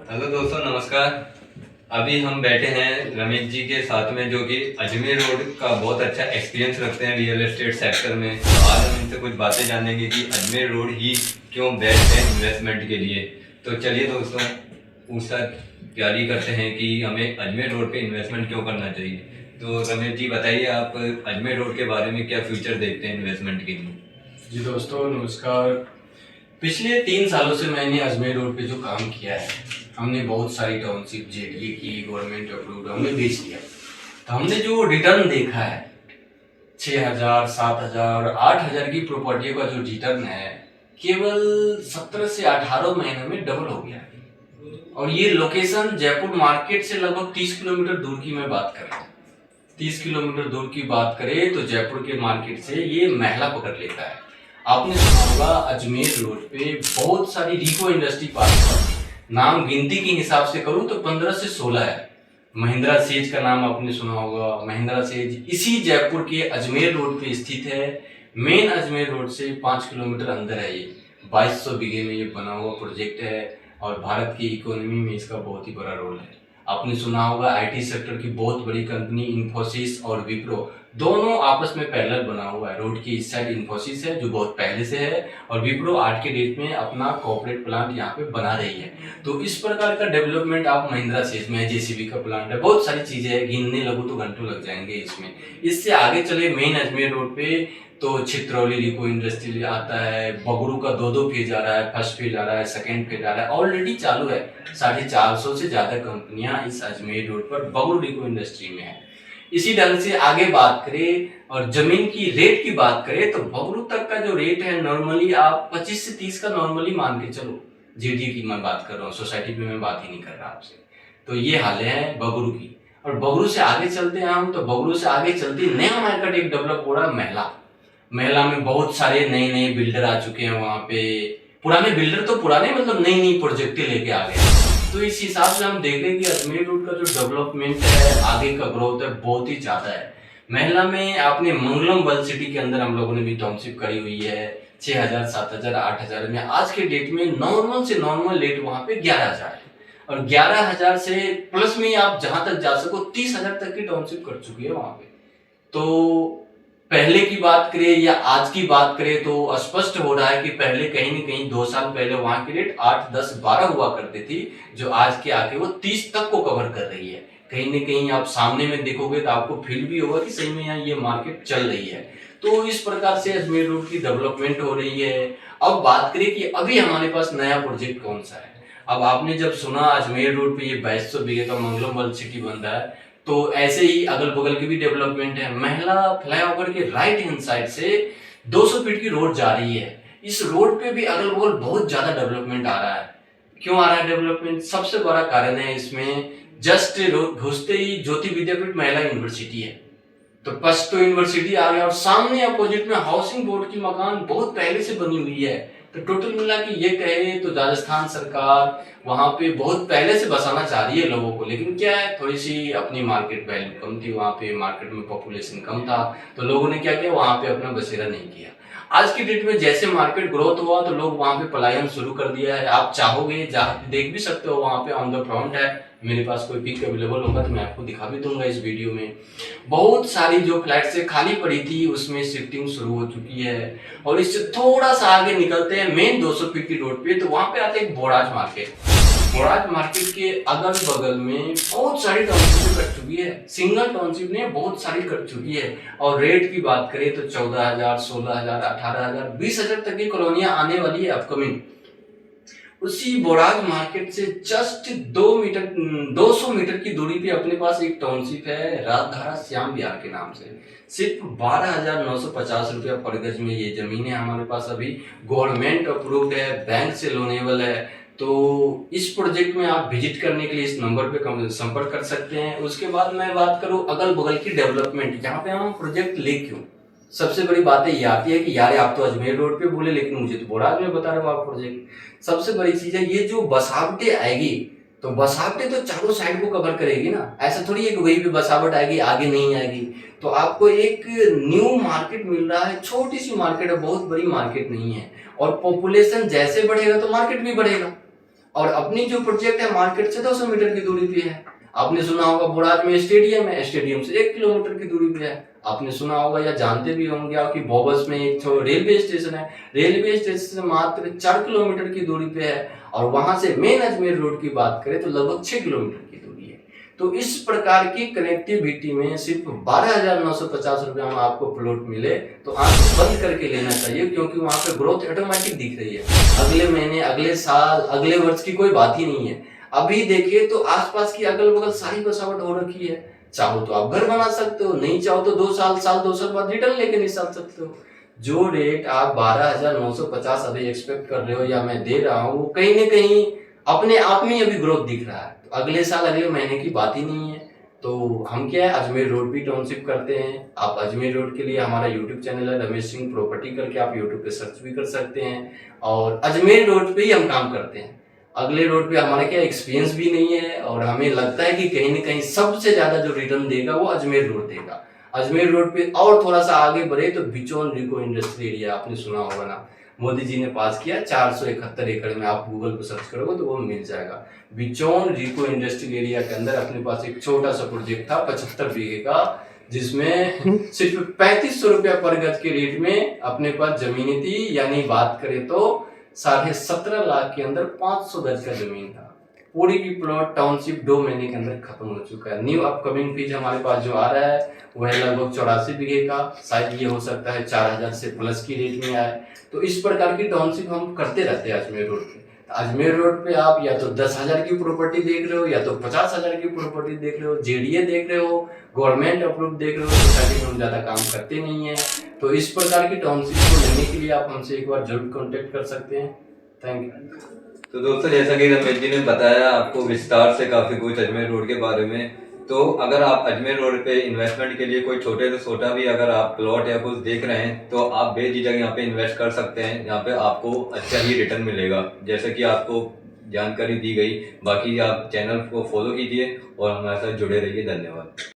Hello दोस्तों, नमस्कार। अभी हम बैठे हैं रमेश जी के साथ में, जो कि अजमेर रोड का बहुत अच्छा एक्सपीरियंस रखते हैं रियल एस्टेट सेक्टर में। तो आज हम इनसे कुछ बातें जानेंगे कि अजमेर रोड ही क्यों बेस्ट है इन्वेस्टमेंट के लिए। तो चलिए दोस्तों, पूछताछ जारी करते हैं कि हमें अजमेर रोड पे इन्वेस्टमेंट क्यों करना चाहिए। तो रमेश जी बताइए, आप अजमेर रोड के बारे में क्या फ्यूचर देखते हैं इन्वेस्टमेंट के लिए। जी दोस्तों नमस्कार। पिछले 3 सालों से मैंने अजमेर रोड पे जो काम किया है, हमने बहुत सारी टाउनशिप जेडीए की, गवर्नमेंट अप्रूव्ड हमने बेच दिया। तो हमने जो रिटर्न देखा है 6,000, 7,000, 8,000 की प्रॉपर्टी का जो रिटर्न है, केवल 17 से 18 महीनों में डबल हो गया है। और ये लोकेशन जयपुर मार्केट से लगभग 30 किलोमीटर दूर की मैं बात कर रहा हूँ। 30 किलोमीटर दूर की बात करें तो जयपुर के मार्केट से ये महला पकड़ लेता है। आपने सुना होगा अजमेर रोड पे बहुत सारी रिको इंडस्ट्री पार्क है। नाम गिनती के हिसाब से करूं तो 15 से 16 है। महिंद्रा सेज का नाम आपने सुना होगा। महिंद्रा सेज इसी जयपुर के अजमेर रोड पे स्थित है। मेन अजमेर रोड से 5 किलोमीटर अंदर है। ये 2200 बीघे में ये बना हुआ प्रोजेक्ट है और भारत की इकोनॉमी में इसका बहुत ही बड़ा रोल है। आपने सुना होगा आईटी सेक्टर की बहुत बड़ी कंपनी इन्फोसिस और विप्रो दोनों आपस में पैरेलल बना हुआ है। रोड की इस साइड इन्फोसिस है जो बहुत पहले से है, और विप्रो आज के डेट में अपना कॉर्पोरेट प्लांट यहाँ पे बना रही है। तो इस प्रकार का डेवलपमेंट आप महिंद्रा सेज में, जेसीबी का प्लांट है, बहुत सारी चीजें हैं, गिनने लगो तो घंटों लग जाएंगे इसमें। इससे आगे चले मेन अजमेर रोड पे तो चित्रौली रिको इंडस्ट्री आता है, बगरू का 2-2 फेज आ रहा है, फर्स्ट फेज आ रहा है, सेकेंड फेज आ रहा है, ऑलरेडी चालू है। 450 से ज्यादा कंपनियां इस अजमेर रोड पर बगरू रिको इंडस्ट्री में है। इसी ढंग से आगे बात करें और जमीन की रेट की बात करें तो बगरू तक का जो रेट है नॉर्मली आप 25 से 30 का नॉर्मली मान के चलो। जेडीए की मैं बात कर रहा हूँ, सोसाइटी पे मैं बात ही नहीं कर रहा आपसे। तो ये हाल है बगरू की। और बगरू से आगे चलते हैं हम, तो बगरू से आगे चलते नया मार्केट एक डेवलप हो रहा है महला। महला में बहुत सारे नए नए बिल्डर आ चुके हैं वहां पे। पुराने बिल्डर तो पुराने मतलब नई नई प्रोजेक्टें लेके आ गए। तो इस हिसाब से हम देख रहे हैं कि अजमेर रोड का जो डेवलपमेंट है, आगे का ग्रोथ है, बहुत ही ज्यादा है। महला में आपने मंगलम वर्ल्ड सिटी के अंदर हम लोगों ने भी टाउनशिप करी हुई है। 6,000, 7,000, 8,000 में आज के डेट में नॉर्मल से नॉर्मल रेट वहां पे 11,000 है। और 11,000 से प्लस में आप जहां तक जा सको 30,000 तक की टाउनशिप कर चुकी है वहां पे। तो पहले की बात करें या आज की बात करें तो स्पष्ट हो रहा है कि पहले कहीं न कहीं 2 साल पहले वहां की रेट 8, 10, 12 हुआ करती थी, जो आज के आके वो 30 तक को कवर कर रही है। कहीं न कहीं आप सामने में देखोगे तो आपको फील भी होगा कि सही में यहाँ ये मार्केट चल रही है। तो इस प्रकार से अजमेर रोड की डेवलपमेंट हो रही है। अब बात करें कि अभी हमारे पास नया प्रोजेक्ट कौन सा है। अब आपने जब सुना अजमेर रोड पे ये 2200 बीघे का मंगलम वर्ल्ड सिटी बन रहा है, तो ऐसे ही अगल बगल की भी डेवलपमेंट है। महला फ्लाईओवर के राइट हैंड साइड से 200 फीट की रोड जा रही है। इस रोड पे भी अगल बगल बहुत ज्यादा डेवलपमेंट आ रहा है। क्यों आ रहा है डेवलपमेंट? सबसे बड़ा कारण है इसमें, जस्ट घुसते ही ज्योति विद्यापीठ महिला यूनिवर्सिटी है। तो फर्स्ट तो यूनिवर्सिटी आ गया और सामने अपोजिट में हाउसिंग बोर्ड की मकान बहुत पहले से बनी हुई है। तो टोटल मिला के ये कहे तो राजस्थान सरकार वहां पे बहुत पहले से बसाना चाह रही है लोगों को, लेकिन क्या है, थोड़ी सी अपनी मार्केट वैल्यू कम थी वहां पे, मार्केट में पॉपुलेशन कम था, तो लोगों ने क्या किया, वहां पे अपना बसेरा नहीं किया। आज की डेट में जैसे मार्केट ग्रोथ हुआ तो लोग वहां पे पलायन शुरू कर दिया है। आप चाहोगे देख भी सकते हो, वहां पे ऑन द फ्रंट है, मेरे पास कोई पिक अवेलेबल होगा तो मैं आपको दिखा भी दूंगा इस वीडियो में। बहुत सारी जो फ्लैट से खाली पड़ी थी उसमें शिफ्टिंग शुरू हो चुकी है। और इससे थोड़ा सा आगे निकलते हैं मेन 200 फीट की रोड पे, तो वहां पे आते हैं बोराज मार्केट। बोराज मार्केट के अगल बगल में बहुत सारी टाउनशिप कट चुकी है। सिंगल टाउनशिप ने बहुत सारी कट चुकी है। और रेट की बात करें तो 14,000, 16,000, 18,000, 20,000 तक की कॉलोनियां आने वाली है अपकमिंग। उसी बोराज मार्केट से जस्ट 200 मीटर की दूरी पे अपने पास एक टाउनशिप है, राजधारा श्याम विहार के नाम से। सिर्फ 12,950 रुपया पर गज में ये जमीन है हमारे पास। अभी गवर्नमेंट अप्रूव्ड है, बैंक से लोनेबल है। तो इस प्रोजेक्ट में आप विजिट करने के लिए इस नंबर पे संपर्क कर सकते हैं। उसके बाद मैं बात करूं अगल बगल की डेवलपमेंट, यहाँ पे हम प्रोजेक्ट ले क्यों, सबसे बड़ी बात ये आती है कि यार आप तो अजमेर रोड पे बोले लेकिन मुझे तो बोराज में बता रहे हो आप प्रोजेक्ट। सबसे बड़ी चीज है ये जो बसावटें आएगी, तो बसावटें तो चारों साइड को कवर करेगी ना। ऐसा थोड़ी है कि वही पे बसावट आएगी आगे नहीं आएगी। तो आपको एक न्यू मार्केट मिल रहा है, छोटी सी मार्केट है, बहुत बड़ी मार्केट नहीं है। और पॉपुलेशन जैसे बढ़ेगा तो मार्केट भी बढ़ेगा। और अपनी जो प्रोजेक्ट है मार्केट से 200 मीटर की दूरी पे है। आपने सुना होगा बुराज में स्टेडियम है, स्टेडियम से 1 किलोमीटर की दूरी पे है। आपने सुना होगा या जानते भी होंगे आप कि बोबस में एक रेलवे स्टेशन है, रेलवे स्टेशन से मात्र 4 किलोमीटर की दूरी पे है। और वहां से मेन अजमेर रोड की बात करें तो लगभग 6 किलोमीटर की दूरी है। तो इस प्रकार की कनेक्टिविटी में सिर्फ 12,950 रुपया में आपको प्लॉट मिले तो आंख बंद करके लेना चाहिए, क्योंकि वहां पे ग्रोथ ऑटोमेटिक दिख रही है। अगले महीने, अगले साल, अगले वर्ष की कोई बात ही नहीं है। अभी देखिए तो आसपास की अगल बगल सारी बसावट हो रखी है। चाहो तो आप घर बना सकते हो, नहीं चाहो तो 2 साल बाद रिटर्न लेके निकाल सकते हो। जो रेट आप 12,950 अभी एक्सपेक्ट कर रहे हो या मैं दे रहा हूँ, वो कहीं ना कहीं अपने आप में अभी ग्रोथ दिख रहा है। तो अगले साल, अगले महीने की बात ही नहीं है। तो हम क्या है, अजमेर रोड भी टाउनशिप करते हैं। आप अजमेर रोड के लिए हमारा यूट्यूब चैनल है रमेश सिंह प्रॉपर्टी करके, आप यूट्यूब पे सर्च भी कर सकते हैं। और अजमेर रोड पे ही हम काम करते हैं। अगले रोड पे हमारा क्या एक्सपीरियंस भी नहीं है, और हमें लगता है कि कहीं ना कहीं सबसे ज्यादा जो रिटर्न देगा वो अजमेर रोड देगा। अजमेर रोड पे और थोड़ा सा आगे बढ़े तो बिचौन रिको इंडस्ट्री एरिया आपने सुना होगा ना, मोदी जी ने पास किया 471 एकड़ में। आप गूगल पे सर्च करोगे तो वो मिल जाएगा। बिचौन रिको इंडस्ट्रियल एरिया के अंदर अपने पास एक छोटा सा प्रोजेक्ट था 75 बीघे का, जिसमें सिर्फ 3500 रुपया पर गज के रेट में अपने पास जमीनें थी। यानी बात करें तो 17.5 लाख के अंदर 500 गज का जमीन था। पूरी की प्लॉट टाउनशिप 2 महीने के अंदर खत्म हो चुका है। न्यू अपकमिंग फीज हमारे पास जो आ रहा है वह है लगभग 84 बीघे का। शायद ये हो सकता है 4,000 से प्लस की रेट में आए। तो इस प्रकार की टाउनशिप हम करते रहते हैं अजमेर रोड पे। अजमेर रोड पे आप या तो 10,000 की प्रॉपर्टी देख रहे हो, या तो 50,000 की प्रॉपर्टी देख रहे हो, जेडीए देख रहे हो, गवर्नमेंट अप्रूव देख रहे हो। सोसाइटी में हम ज्यादा काम करते नहीं है। तो इस प्रकार की टाउनशिप को लेने के लिए आप हमसे एक बार जरूर कॉन्टेक्ट कर सकते हैं। Thank you. तो दोस्तों, जैसा कि रमेश जी ने बताया आपको विस्तार से काफी कुछ अजमेर रोड के बारे में, तो अगर आप अजमेर रोड पे इन्वेस्टमेंट के लिए कोई छोटे से छोटा भी अगर आप प्लॉट या कुछ देख रहे हैं तो आप बेझिझक यहाँ पे इन्वेस्ट कर सकते हैं। यहाँ पे आपको अच्छा ही रिटर्न मिलेगा, जैसे कि आपको जानकारी दी गई। बाकी आप चैनल को फॉलो कीजिए और हमारे साथ जुड़े रहिए। धन्यवाद।